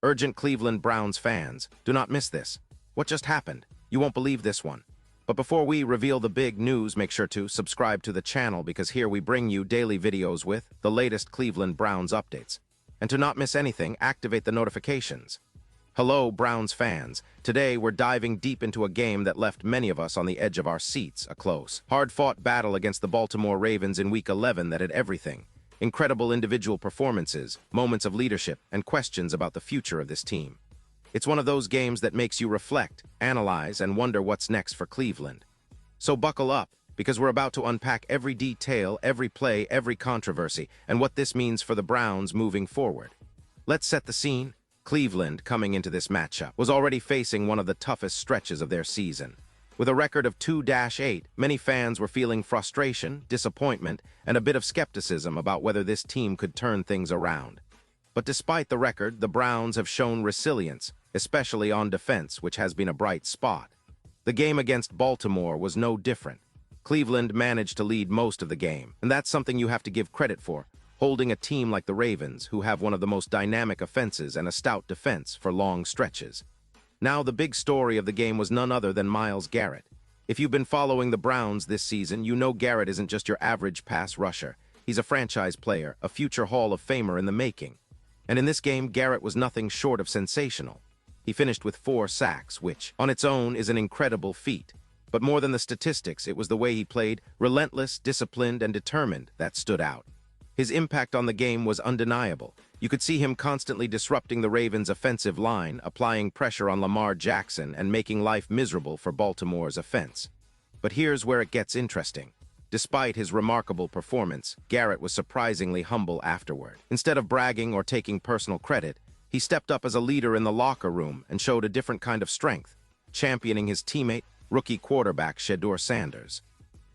Urgent Cleveland Browns fans, do not miss this. What just happened? You won't believe this one. But before we reveal the big news, make sure to subscribe to the channel because here we bring you daily videos with the latest Cleveland Browns updates. And to not miss anything, activate the notifications. Hello, Browns fans. Today, we're diving deep into a game that left many of us on the edge of our seats, a close, hard-fought battle against the Baltimore Ravens in Week 11 that had everything. Incredible individual performances, moments of leadership, and questions about the future of this team. It's one of those games that makes you reflect, analyze, and wonder what's next for Cleveland. So buckle up, because we're about to unpack every detail, every play, every controversy, and what this means for the Browns moving forward. Let's set the scene. Cleveland, coming into this matchup, was already facing one of the toughest stretches of their season. With a record of 2-8, many fans were feeling frustration, disappointment, and a bit of skepticism about whether this team could turn things around. But despite the record, the Browns have shown resilience, especially on defense, which has been a bright spot. The game against Baltimore was no different. Cleveland managed to lead most of the game, and that's something you have to give credit for, holding a team like the Ravens, who have one of the most dynamic offenses and a stout defense for long stretches. Now, the big story of the game was none other than Myles Garrett. If you've been following the Browns this season, you know Garrett isn't just your average pass rusher. He's a franchise player, a future Hall of Famer in the making. And in this game, Garrett was nothing short of sensational. He finished with 4 sacks, which, on its own, is an incredible feat. But more than the statistics, it was the way he played, relentless, disciplined, and determined, that stood out. His impact on the game was undeniable. You could see him constantly disrupting the Ravens' offensive line, applying pressure on Lamar Jackson, and making life miserable for Baltimore's offense. But here's where it gets interesting. Despite his remarkable performance, Garrett was surprisingly humble afterward. Instead of bragging or taking personal credit, he stepped up as a leader in the locker room and showed a different kind of strength, championing his teammate, rookie quarterback SHEDEUR Sanders.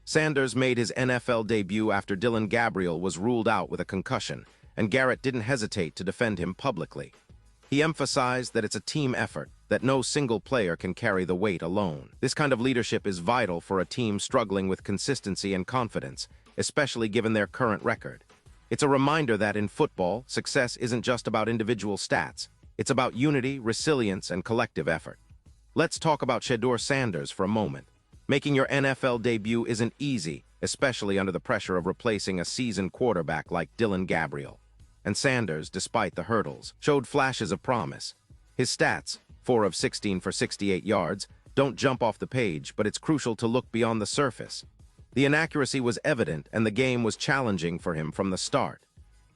Sanders made his NFL debut after Dillon Gabriel was ruled out with a concussion, and Garrett didn't hesitate to defend him publicly. He emphasized that it's a team effort, that no single player can carry the weight alone. This kind of leadership is vital for a team struggling with consistency and confidence, especially given their current record. It's a reminder that in football, success isn't just about individual stats. It's about unity, resilience, and collective effort. Let's talk about SHEDEUR Sanders for a moment. Making your NFL debut isn't easy, especially under the pressure of replacing a seasoned quarterback like Dillon Gabriel. And Sanders, despite the hurdles, showed flashes of promise. His stats, 4 of 16 for 68 yards, don't jump off the page, but it's crucial to look beyond the surface. The inaccuracy was evident, and the game was challenging for him from the start.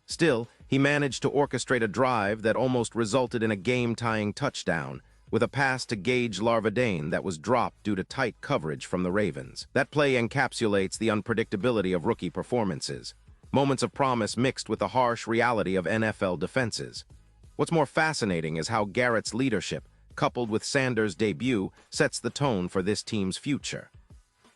Still, he managed to orchestrate a drive that almost resulted in a game-tying touchdown, with a pass to Gage Larvadain that was dropped due to tight coverage from the Ravens. That play encapsulates the unpredictability of rookie performances, moments of promise mixed with the harsh reality of NFL defenses. What's more fascinating is how Garrett's leadership, coupled with Sanders' debut, sets the tone for this team's future.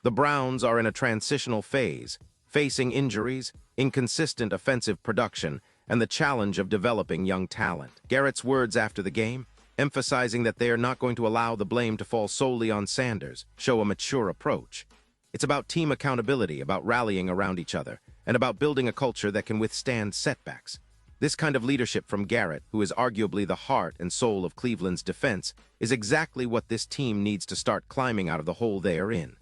The Browns are in a transitional phase, facing injuries, inconsistent offensive production, and the challenge of developing young talent. Garrett's words after the game, emphasizing that they are not going to allow the blame to fall solely on Sanders, show a mature approach. It's about team accountability, about rallying around each other, and about building a culture that can withstand setbacks. This kind of leadership from Garrett, who is arguably the heart and soul of Cleveland's defense, is exactly what this team needs to start climbing out of the hole they are in.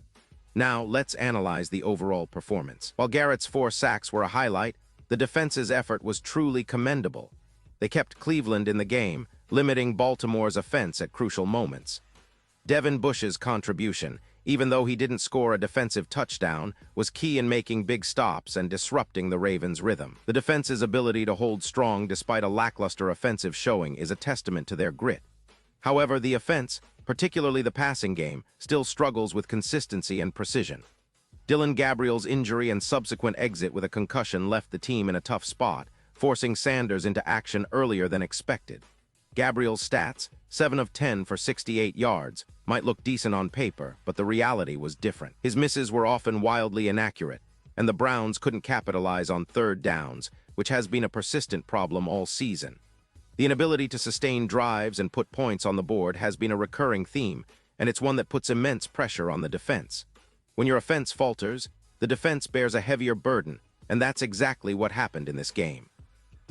Now, let's analyze the overall performance. While Garrett's 4 sacks were a highlight, the defense's effort was truly commendable. They kept Cleveland in the game, limiting Baltimore's offense at crucial moments. Devin Bush's contribution, even though he didn't score a defensive touchdown, was key in making big stops and disrupting the Ravens' rhythm. The defense's ability to hold strong despite a lackluster offensive showing is a testament to their grit. However, the offense, particularly the passing game, still struggles with consistency and precision. Dillon Gabriel's injury and subsequent exit with a concussion left the team in a tough spot, forcing Sanders into action earlier than expected. Gabriel's stats, 7 of 10 for 68 yards, might look decent on paper, but the reality was different. His misses were often wildly inaccurate, and the Browns couldn't capitalize on third downs, which has been a persistent problem all season. The inability to sustain drives and put points on the board has been a recurring theme, and it's one that puts immense pressure on the defense. When your offense falters, the defense bears a heavier burden, and that's exactly what happened in this game.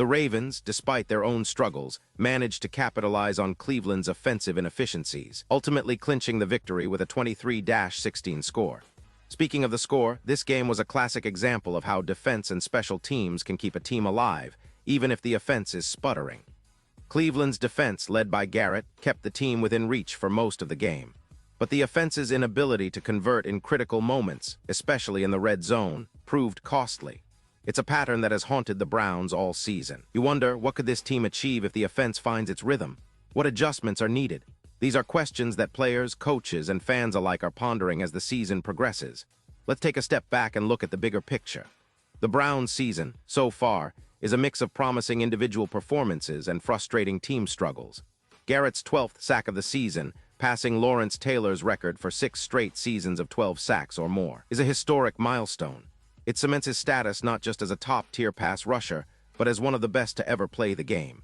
The Ravens, despite their own struggles, managed to capitalize on Cleveland's offensive inefficiencies, ultimately clinching the victory with a 23-16 score. Speaking of the score, this game was a classic example of how defense and special teams can keep a team alive, even if the offense is sputtering. Cleveland's defense, led by Garrett, kept the team within reach for most of the game. But the offense's inability to convert in critical moments, especially in the red zone, proved costly. It's a pattern that has haunted the Browns all season. You wonder, what could this team achieve if the offense finds its rhythm? What adjustments are needed? These are questions that players, coaches, and fans alike are pondering as the season progresses. Let's take a step back and look at the bigger picture. The Browns' season, so far, is a mix of promising individual performances and frustrating team struggles. Garrett's 12th sack of the season, passing Lawrence Taylor's record for 6 straight seasons of 12 sacks or more, is a historic milestone. It cements his status not just as a top-tier pass rusher, but as one of the best to ever play the game.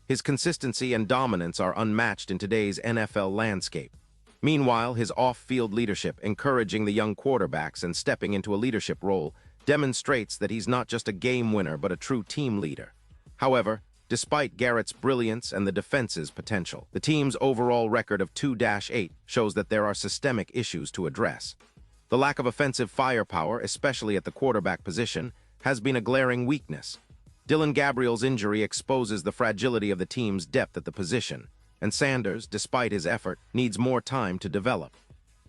His consistency and dominance are unmatched in today's NFL landscape. Meanwhile, his off-field leadership, encouraging the young quarterbacks and stepping into a leadership role, demonstrates that he's not just a game winner but a true team leader. However, despite Garrett's brilliance and the defense's potential, the team's overall record of 2-8 shows that there are systemic issues to address. The lack of offensive firepower, especially at the quarterback position, has been a glaring weakness. Dillon Gabriel's injury exposes the fragility of the team's depth at the position, and Sanders, despite his effort, needs more time to develop.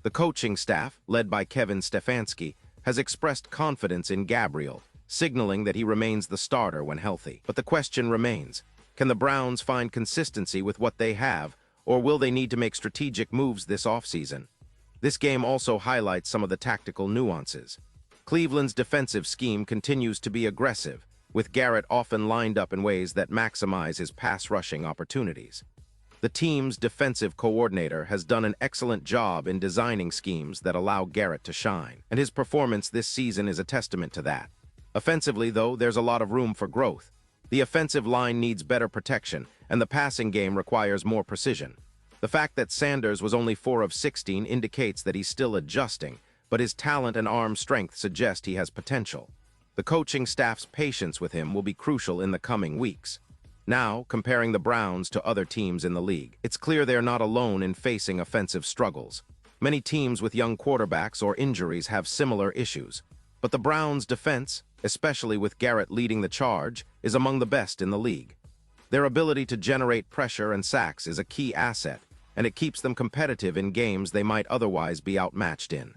The coaching staff, led by Kevin Stefanski, has expressed confidence in Gabriel, signaling that he remains the starter when healthy. But the question remains, can the Browns find consistency with what they have, or will they need to make strategic moves this offseason? This game also highlights some of the tactical nuances. Cleveland's defensive scheme continues to be aggressive, with Garrett often lined up in ways that maximize his pass-rushing opportunities. The team's defensive coordinator has done an excellent job in designing schemes that allow Garrett to shine, and his performance this season is a testament to that. Offensively, though, there's a lot of room for growth. The offensive line needs better protection, and the passing game requires more precision. The fact that Sanders was only 4 of 16 indicates that he's still adjusting, but his talent and arm strength suggest he has potential. The coaching staff's patience with him will be crucial in the coming weeks. Now, comparing the Browns to other teams in the league, it's clear they're not alone in facing offensive struggles. Many teams with young quarterbacks or injuries have similar issues. But the Browns' defense, especially with Garrett leading the charge, is among the best in the league. Their ability to generate pressure and sacks is a key asset, and it keeps them competitive in games they might otherwise be outmatched in.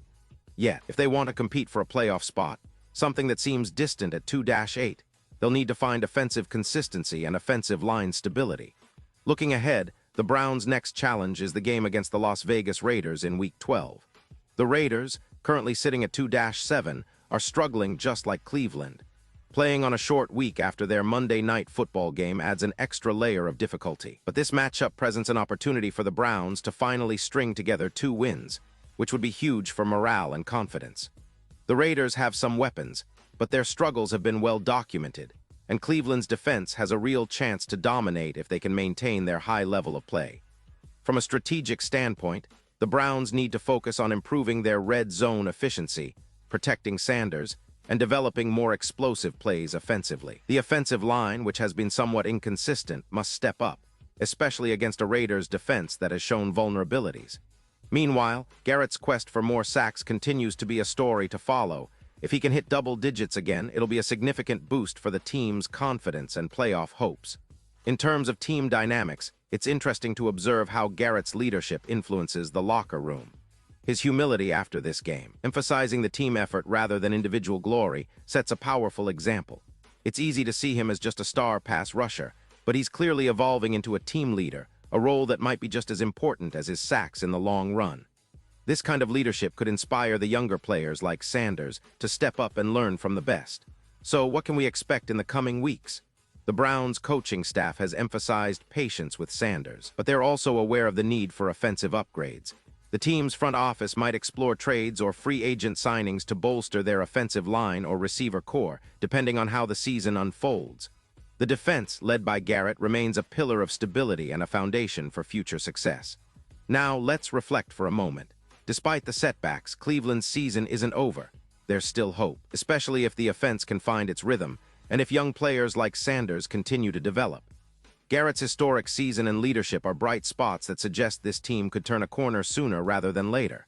Yet, if they want to compete for a playoff spot, something that seems distant at 2-8, they'll need to find offensive consistency and offensive line stability. Looking ahead, the Browns' next challenge is the game against the Las Vegas Raiders in Week 12. The Raiders, currently sitting at 2-7, are struggling just like Cleveland. Playing on a short week after their Monday night football game adds an extra layer of difficulty. But this matchup presents an opportunity for the Browns to finally string together 2 wins, which would be huge for morale and confidence. The Raiders have some weapons, but their struggles have been well documented, and Cleveland's defense has a real chance to dominate if they can maintain their high level of play. From a strategic standpoint, the Browns need to focus on improving their red zone efficiency, protecting Sanders, and developing more explosive plays offensively. The offensive line, which has been somewhat inconsistent, must step up, especially against a Raiders defense that has shown vulnerabilities. Meanwhile, Garrett's quest for more sacks continues to be a story to follow. If he can hit double digits again, it'll be a significant boost for the team's confidence and playoff hopes. In terms of team dynamics, it's interesting to observe how Garrett's leadership influences the locker room. His humility after this game, emphasizing the team effort rather than individual glory, sets a powerful example. It's easy to see him as just a star pass rusher, but he's clearly evolving into a team leader, a role that might be just as important as his sacks in the long run. This kind of leadership could inspire the younger players like Sanders to step up and learn from the best. So what can we expect in the coming weeks? The Browns' coaching staff has emphasized patience with Sanders, but they're also aware of the need for offensive upgrades. The team's front office might explore trades or free agent signings to bolster their offensive line or receiver core, depending on how the season unfolds. The defense, led by Garrett, remains a pillar of stability and a foundation for future success. Now, let's reflect for a moment. Despite the setbacks, Cleveland's season isn't over. There's still hope, especially if the offense can find its rhythm, and if young players like Sanders continue to develop. Garrett's historic season and leadership are bright spots that suggest this team could turn a corner sooner rather than later.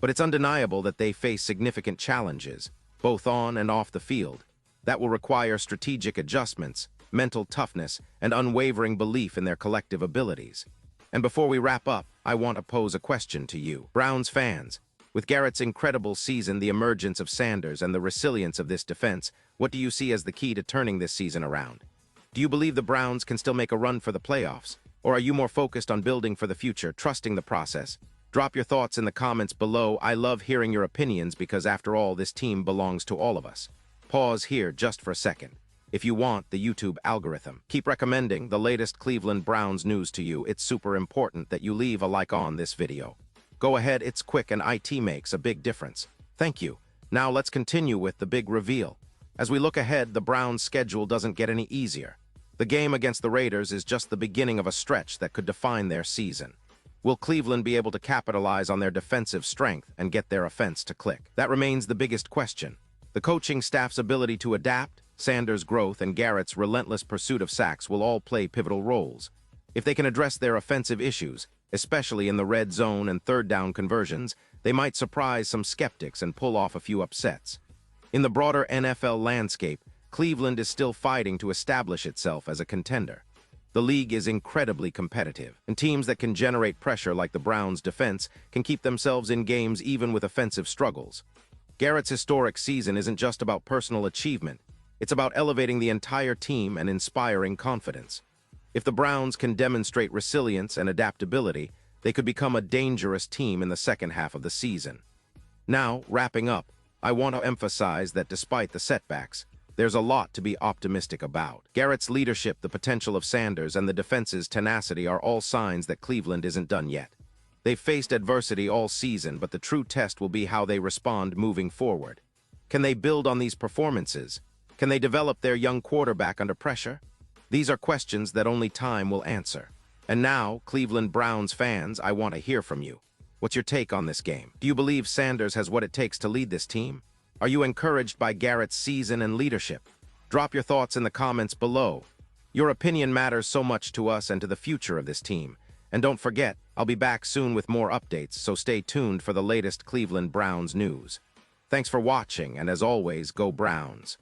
But it's undeniable that they face significant challenges, both on and off the field, that will require strategic adjustments, mental toughness, and unwavering belief in their collective abilities. And before we wrap up, I want to pose a question to you, Browns fans. With Garrett's incredible season, the emergence of Sanders, and the resilience of this defense, what do you see as the key to turning this season around? Do you believe the Browns can still make a run for the playoffs? Or are you more focused on building for the future, trusting the process? Drop your thoughts in the comments below. I love hearing your opinions because, after all, this team belongs to all of us. Pause here just for a second. If you want the YouTube algorithm, keep recommending the latest Cleveland Browns news to you. It's super important that you leave a like on this video. Go ahead, it's quick and it makes a big difference. Thank you. Now let's continue with the big reveal. As we look ahead, the Browns' schedule doesn't get any easier. The game against the Raiders is just the beginning of a stretch that could define their season. Will Cleveland be able to capitalize on their defensive strength and get their offense to click? That remains the biggest question. The coaching staff's ability to adapt, Sanders' growth, and Garrett's relentless pursuit of sacks will all play pivotal roles. If they can address their offensive issues, especially in the red zone and third down conversions, they might surprise some skeptics and pull off a few upsets. In the broader NFL landscape, Cleveland is still fighting to establish itself as a contender. The league is incredibly competitive, and teams that can generate pressure like the Browns' defense can keep themselves in games even with offensive struggles. Garrett's historic season isn't just about personal achievement. It's about elevating the entire team and inspiring confidence. If the Browns can demonstrate resilience and adaptability, they could become a dangerous team in the second half of the season. Now, wrapping up, I want to emphasize that despite the setbacks, there's a lot to be optimistic about. Garrett's leadership, the potential of Sanders, and the defense's tenacity are all signs that Cleveland isn't done yet. They've faced adversity all season, but the true test will be how they respond moving forward. Can they build on these performances? Can they develop their young quarterback under pressure? These are questions that only time will answer. And now, Cleveland Browns fans, I want to hear from you. What's your take on this game? Do you believe Sanders has what it takes to lead this team? Are you encouraged by Garrett's season and leadership? Drop your thoughts in the comments below. Your opinion matters so much to us and to the future of this team. And don't forget, I'll be back soon with more updates, so stay tuned for the latest Cleveland Browns news. Thanks for watching, and as always, go Browns.